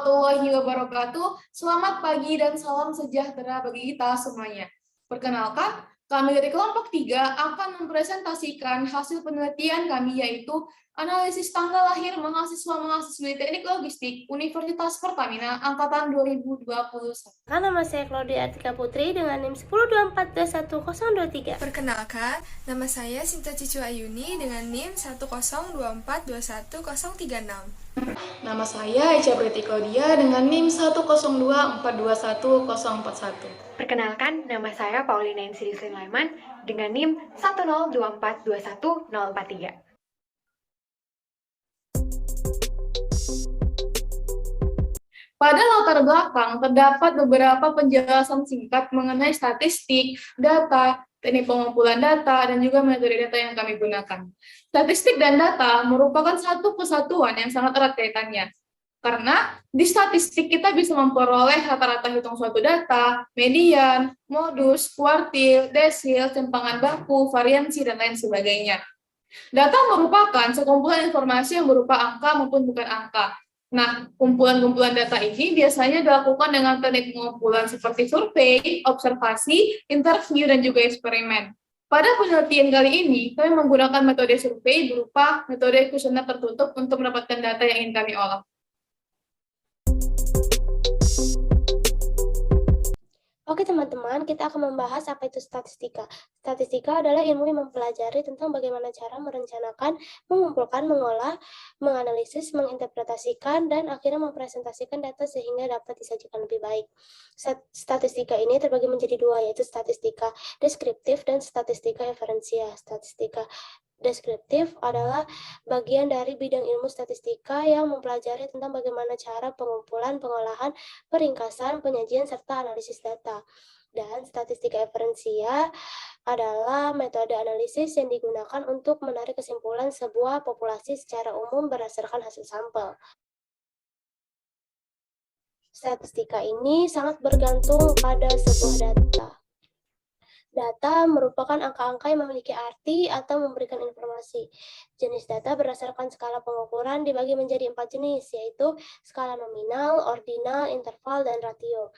warahmatullahi wabarakatuh. Selamat pagi dan salam sejahtera bagi kita semuanya. Perkenalkan, kami dari kelompok 3 akan mempresentasikan hasil penelitian kami, yaitu analisis tanggal lahir mahasiswa-mahasiswi Teknik Logistik Universitas Pertamina Angkatan 2021. Nama saya Claudia Artika Putri dengan NIM 102421023. Perkenalkan, nama saya Sinta Cicu Ayuni dengan NIM 102421036. Nama saya Ica Preti Claudia dengan NIM 102421041. Perkenalkan, nama saya Paulina Insiri Sulaiman dengan NIM 102421043. Pada latar belakang terdapat beberapa penjelasan singkat mengenai statistik, data, teknik pengumpulan data, dan juga metode data yang kami gunakan. Statistik dan data merupakan satu kesatuan yang sangat erat kaitannya. Karena di statistik kita bisa memperoleh rata-rata hitung suatu data, median, modus, kuartil, desil, cempangan baku, variansi, dan lain sebagainya. Data merupakan sekumpulan informasi yang berupa angka maupun bukan angka. Nah, kumpulan-kumpulan data ini biasanya dilakukan dengan teknik pengumpulan seperti survei, observasi, interview, dan juga eksperimen. Pada penelitian kali ini, kami menggunakan metode survei berupa metode kuesioner tertutup untuk mendapatkan data yang ingin kami olah. Oke teman-teman, kita akan membahas apa itu statistika. Statistika adalah ilmu yang mempelajari tentang bagaimana cara merencanakan, mengumpulkan, mengolah, menganalisis, menginterpretasikan, dan akhirnya mempresentasikan data sehingga dapat disajikan lebih baik. Statistika ini terbagi menjadi dua, yaitu statistika deskriptif dan statistika inferensial. Statistika deskriptif adalah bagian dari bidang ilmu statistika yang mempelajari tentang bagaimana cara pengumpulan, pengolahan, peringkasan, penyajian, serta analisis data. Dan statistika inferensial adalah metode analisis yang digunakan untuk menarik kesimpulan sebuah populasi secara umum berdasarkan hasil sampel. Statistika ini sangat bergantung pada sebuah data. Data merupakan angka-angka yang memiliki arti atau memberikan informasi. Jenis data berdasarkan skala pengukuran dibagi menjadi 4 jenis, yaitu skala nominal, ordinal, interval, dan ratio.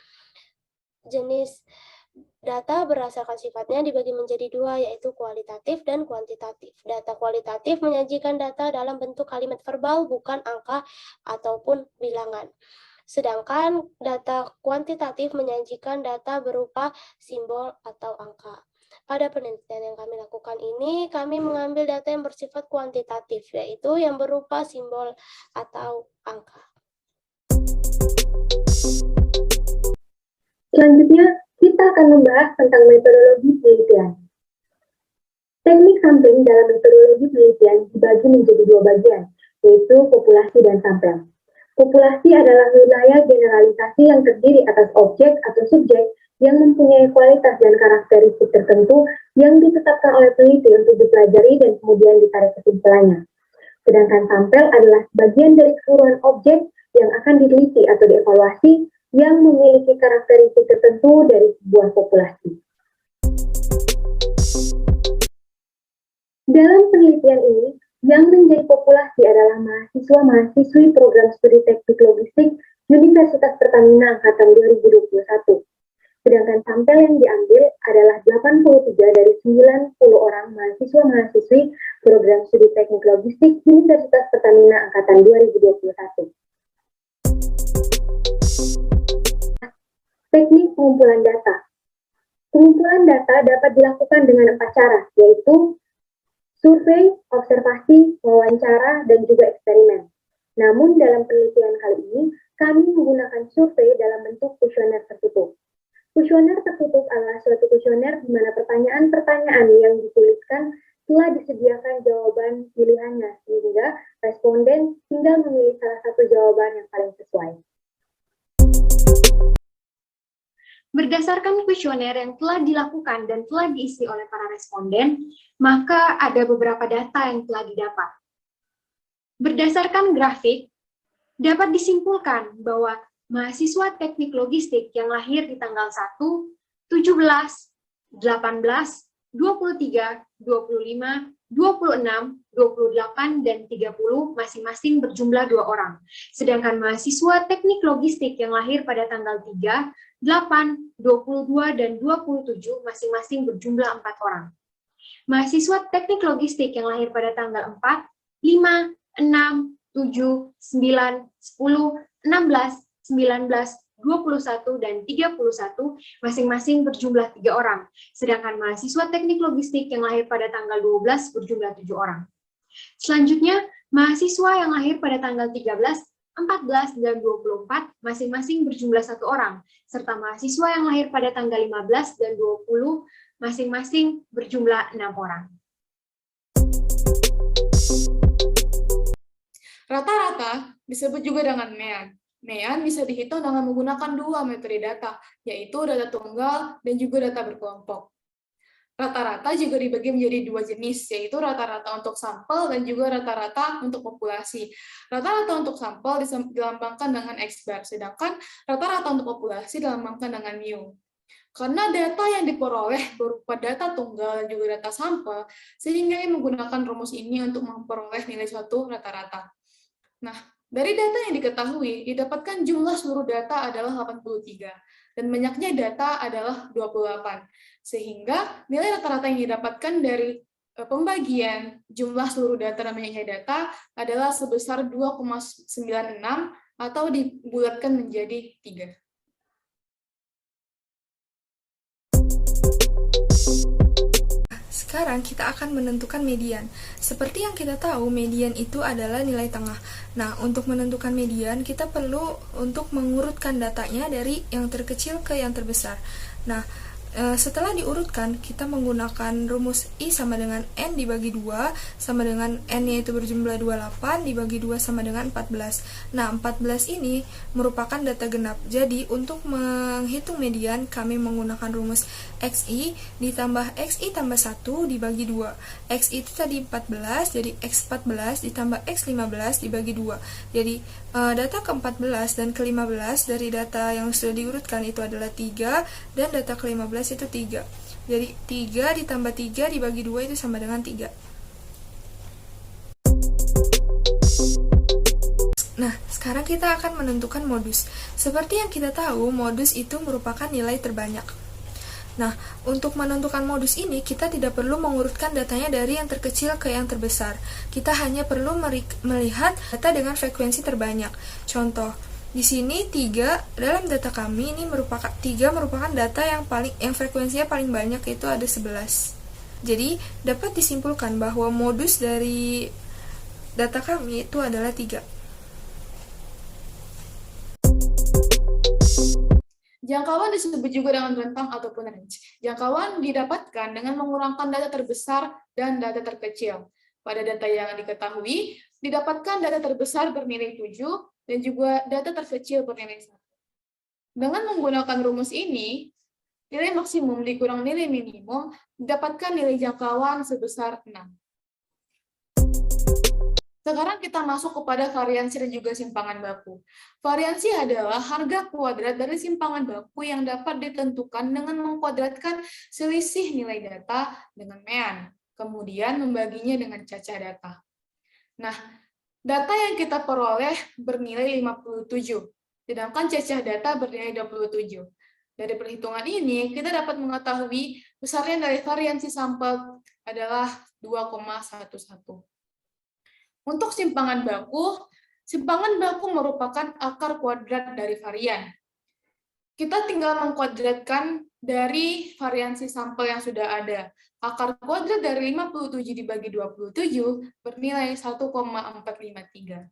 Jenis data berdasarkan sifatnya dibagi menjadi dua, yaitu kualitatif dan kuantitatif. Data kualitatif menyajikan data dalam bentuk kalimat verbal, bukan angka ataupun bilangan. Sedangkan data kuantitatif menyajikan data berupa simbol atau angka. Pada penelitian yang kami lakukan ini, kami mengambil data yang bersifat kuantitatif, yaitu yang berupa simbol atau angka. Selanjutnya, kita akan membahas tentang metodologi penelitian. Teknik sampling dalam metodologi penelitian dibagi menjadi dua bagian, yaitu populasi dan sampel. Populasi adalah wilayah generalisasi yang terdiri atas objek atau subjek yang mempunyai kualitas dan karakteristik tertentu yang ditetapkan oleh peneliti untuk dipelajari dan kemudian ditarik kesimpulannya. Sedangkan sampel adalah bagian dari keseluruhan objek yang akan diteliti atau dievaluasi yang memiliki karakteristik tertentu dari sebuah populasi. Dalam penelitian ini, yang menjadi populasi adalah mahasiswa-mahasiswi program studi teknik logistik Universitas Pertamina Angkatan 2021. Sedangkan sampel yang diambil adalah 83 dari 90 orang mahasiswa-mahasiswi program studi teknik logistik Universitas Pertamina Angkatan 2021. Teknik pengumpulan data. Pengumpulan data dapat dilakukan dengan 4 cara, yaitu survei, observasi, wawancara, dan juga eksperimen. Namun dalam penelitian kali ini, kami menggunakan survei dalam bentuk kuesioner tertutup. Kuesioner tertutup adalah suatu kuesioner di mana pertanyaan-pertanyaan yang dituliskan telah disediakan jawaban pilihannya, sehingga responden tinggal memilih salah satu jawaban yang paling sesuai. Berdasarkan kuesioner yang telah dilakukan dan telah diisi oleh para responden, maka ada beberapa data yang telah didapat. Berdasarkan grafik, dapat disimpulkan bahwa mahasiswa teknik logistik yang lahir di tanggal 1, 17, 18, 23, 25, 26, 28, dan 30 masing-masing berjumlah 2 orang. Sedangkan mahasiswa teknik logistik yang lahir pada tanggal 3, 8, 22, dan 27 masing-masing berjumlah 4 orang. Mahasiswa teknik logistik yang lahir pada tanggal 4, 5, 6, 7, 9, 10, 16, 19, 21, dan 31 masing-masing berjumlah 3 orang. Sedangkan mahasiswa teknik logistik yang lahir pada tanggal 12 berjumlah 7 orang. Selanjutnya, mahasiswa yang lahir pada tanggal 13, 14, dan 24 masing-masing berjumlah 1 orang, serta mahasiswa yang lahir pada tanggal 15 dan 20 masing-masing berjumlah 6 orang. Rata-rata disebut juga dengan MEAN. MEAN bisa dihitung dengan menggunakan 2 metode data, yaitu data tunggal dan juga data berkelompok. Rata-rata juga dibagi menjadi 2 jenis, yaitu rata-rata untuk sampel dan juga rata-rata untuk populasi. Rata-rata untuk sampel dilambangkan dengan X bar, sedangkan rata-rata untuk populasi dilambangkan dengan mu. Karena data yang diperoleh berupa data tunggal dan juga data sampel, sehingga menggunakan rumus ini untuk memperoleh nilai suatu rata-rata. Nah, dari data yang diketahui, didapatkan jumlah seluruh data adalah 83, dan banyaknya data adalah 28. Sehingga nilai rata-rata yang didapatkan dari pembagian jumlah seluruh data dan banyaknya data adalah sebesar 2,96 atau dibulatkan menjadi 3. Sekarang kita akan menentukan median. Seperti yang kita tahu, median itu adalah nilai tengah. Nah, untuk menentukan median, kita perlu untuk mengurutkan datanya dari yang terkecil ke yang terbesar. Nah, setelah diurutkan, kita menggunakan rumus I sama dengan N dibagi 2, sama dengan N-nya itu berjumlah 28, dibagi 2 sama dengan 14. Nah, 14 ini merupakan data genap. Jadi, untuk menghitung median, kami menggunakan rumus XI ditambah XI tambah 1 dibagi 2. XI itu tadi 14, jadi X14 ditambah X15 dibagi 2. Jadi, data ke-14 dan ke-15 dari data yang sudah diurutkan itu adalah 3, dan data ke-15 itu 3. Jadi 3 ditambah 3 dibagi 2 itu sama dengan 3. Nah, sekarang kita akan menentukan modus. Seperti yang kita tahu, modus itu merupakan nilai terbanyak. Nah, untuk menentukan modus ini, kita tidak perlu mengurutkan datanya dari yang terkecil ke yang terbesar. Kita hanya perlu melihat data dengan frekuensi terbanyak. Contoh, di sini 3 dalam data kami ini merupakan data yang frekuensinya paling banyak, yaitu ada 11. Jadi, dapat disimpulkan bahwa modus dari data kami itu adalah 3. Jangkauan disebut juga dengan rentang ataupun range. Jangkauan didapatkan dengan mengurangkan data terbesar dan data terkecil. Pada data yang diketahui, didapatkan data terbesar bernilai 7 dan juga data terkecil bernilai 1. Dengan menggunakan rumus ini, nilai maksimum dikurang nilai minimum mendapatkan nilai jangkauan sebesar 6. Sekarang kita masuk kepada variansi dan juga simpangan baku. Variansi adalah harga kuadrat dari simpangan baku yang dapat ditentukan dengan mengkuadratkan selisih nilai data dengan MEAN, kemudian membaginya dengan cacah data. Nah, data yang kita peroleh bernilai 57, sedangkan cacah data bernilai 27. Dari perhitungan ini, kita dapat mengetahui besarnya dari variansi sampel adalah 2,11. Untuk simpangan baku merupakan akar kuadrat dari varian. Kita tinggal mengkuadratkan dari variansi sampel yang sudah ada. Akar kuadrat dari 57 dibagi 27 bernilai 1,453.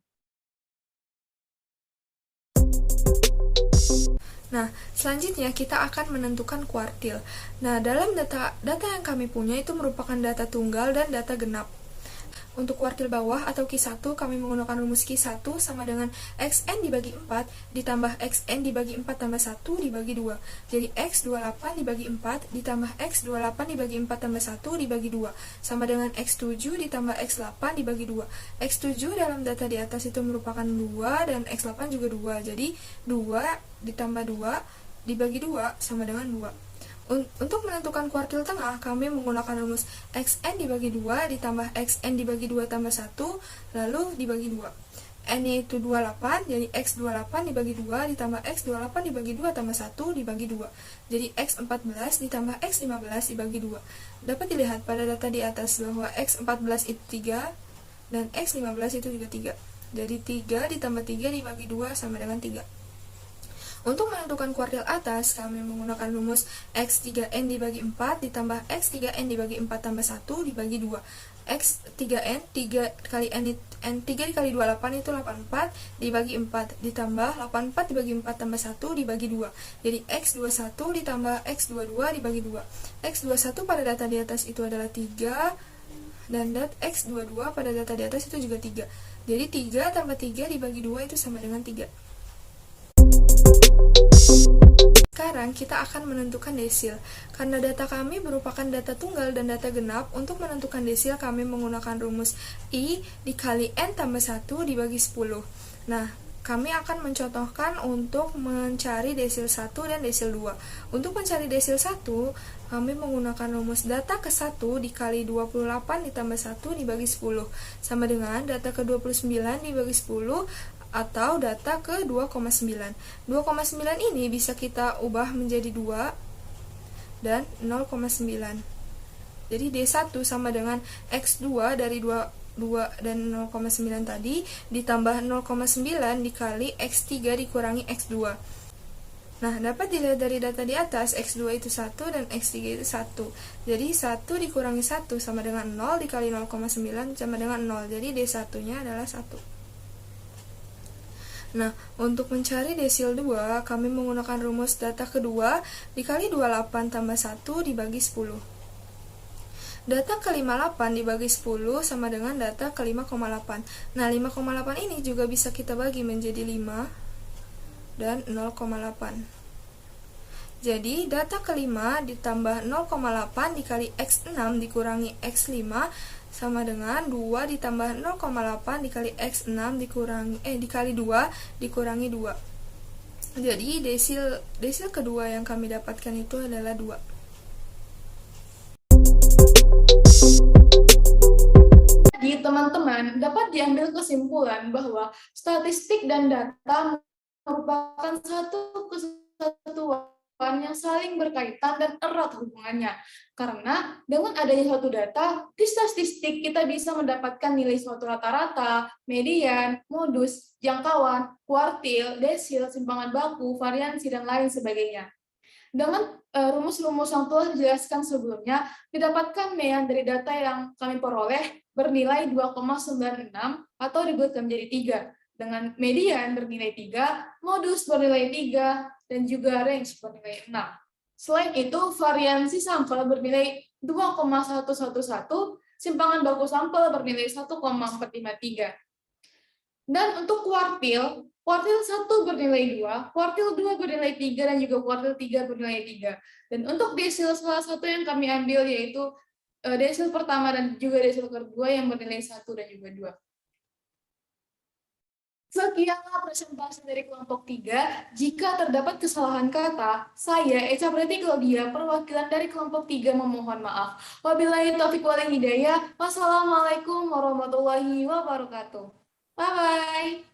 Nah, selanjutnya kita akan menentukan kuartil. Nah, dalam data yang kami punya itu merupakan data tunggal dan data genap. Untuk kuartil bawah atau Q1, kami menggunakan rumus Q1 sama dengan XN dibagi 4 ditambah XN dibagi 4 tambah 1 dibagi 2. Jadi X28 dibagi 4 ditambah X28 dibagi 4 tambah 1 dibagi 2. Sama dengan X7 ditambah X8 dibagi 2. X7 dalam data di atas itu merupakan 2 dan X8 juga 2. Jadi 2 ditambah 2 dibagi 2 sama dengan 2. Untuk menentukan kuartil tengah, kami menggunakan rumus xn dibagi 2 ditambah xn dibagi 2 tambah 1, lalu dibagi 2. N itu 28, jadi X 28 dibagi 2 ditambah X 28 dibagi 2 tambah 1 dibagi 2. Jadi X 14 ditambah X 15 dibagi 2. Dapat dilihat pada data di atas bahwa X 14 itu 3 dan X 15 itu juga 3. Jadi 3 ditambah 3 dibagi 2 sama dengan 3. Untuk menentukan kuartil atas, kami menggunakan rumus X3N dibagi 4 ditambah X3N dibagi 4 tambah 1 dibagi 2. X3N, 3 kali N 3 dikali 28 itu 84 dibagi 4 ditambah 84 dibagi 4 tambah 1 dibagi 2. Jadi X21 ditambah X22 dibagi 2. X21 pada data di atas itu adalah 3 dan X22 pada data di atas itu juga 3. Jadi 3 tambah 3 dibagi 2 itu sama dengan 3. Sekarang kita akan menentukan desil. Karena data kami merupakan data tunggal dan data genap, untuk menentukan desil kami menggunakan rumus I dikali N tambah 1 dibagi 10. Nah, kami akan mencontohkan untuk mencari desil 1 dan desil 2. Untuk mencari desil 1, kami menggunakan rumus data ke 1 dikali 28 ditambah 1 dibagi 10. Sama dengan data ke 29 dibagi 10 atau data ke 2,9. 2,9 ini bisa kita ubah menjadi 2 dan 0,9. Jadi D1 sama dengan X2 dari 2 dan 0,9 tadi ditambah 0,9 dikali X3 dikurangi X2. Nah, dapat dilihat dari data di atas, X2 itu 1 dan X3 itu 1. Jadi 1 dikurangi 1 sama dengan 0 dikali 0,9 sama dengan 0. Jadi D1-nya adalah 1. Nah, untuk mencari desil 2, kami menggunakan rumus data kedua dikali 28 tambah 1 dibagi 10. Data ke 58 dibagi 10 sama dengan data ke 5,8. Nah, 5,8 ini juga bisa kita bagi menjadi 5 dan 0,8. Jadi, data ke-5 ditambah 0,8 dikali X6 dikurangi X5 sama dengan 2 ditambah 0,8 dikali X6 dikali 2 dikurangi 2. Jadi desil kedua yang kami dapatkan itu adalah 2. Jadi teman-teman dapat diambil kesimpulan bahwa statistik dan data merupakan satu kesatuan yang saling berkaitan dan erat hubungannya. Karena dengan adanya suatu data, di statistik kita bisa mendapatkan nilai suatu rata-rata, median, modus, jangkauan, kuartil, desil, simpangan baku, variansi, dan lain sebagainya. Dengan rumus-rumus yang telah dijelaskan sebelumnya, didapatkan median dari data yang kami peroleh bernilai 2,96 atau dibuatkan menjadi 3. Dengan median bernilai 3, modus bernilai 3, dan juga range bernilai 6. Selain itu, variansi sampel bernilai 2,111, simpangan baku sampel bernilai 1,453. Dan untuk kuartil 1 bernilai 2, kuartil 2 bernilai 3, dan juga kuartil 3 bernilai 3. Dan untuk desil salah satu yang kami ambil yaitu desil pertama dan juga desil kedua yang bernilai 1 dan juga 2. Sekianlah presentasi dari kelompok 3. Jika terdapat kesalahan kata, saya, Eca Preti Claudia, perwakilan dari kelompok 3 memohon maaf. Wabillahi taufiq wal hidayah. Wassalamualaikum warahmatullahi wabarakatuh. Bye-bye.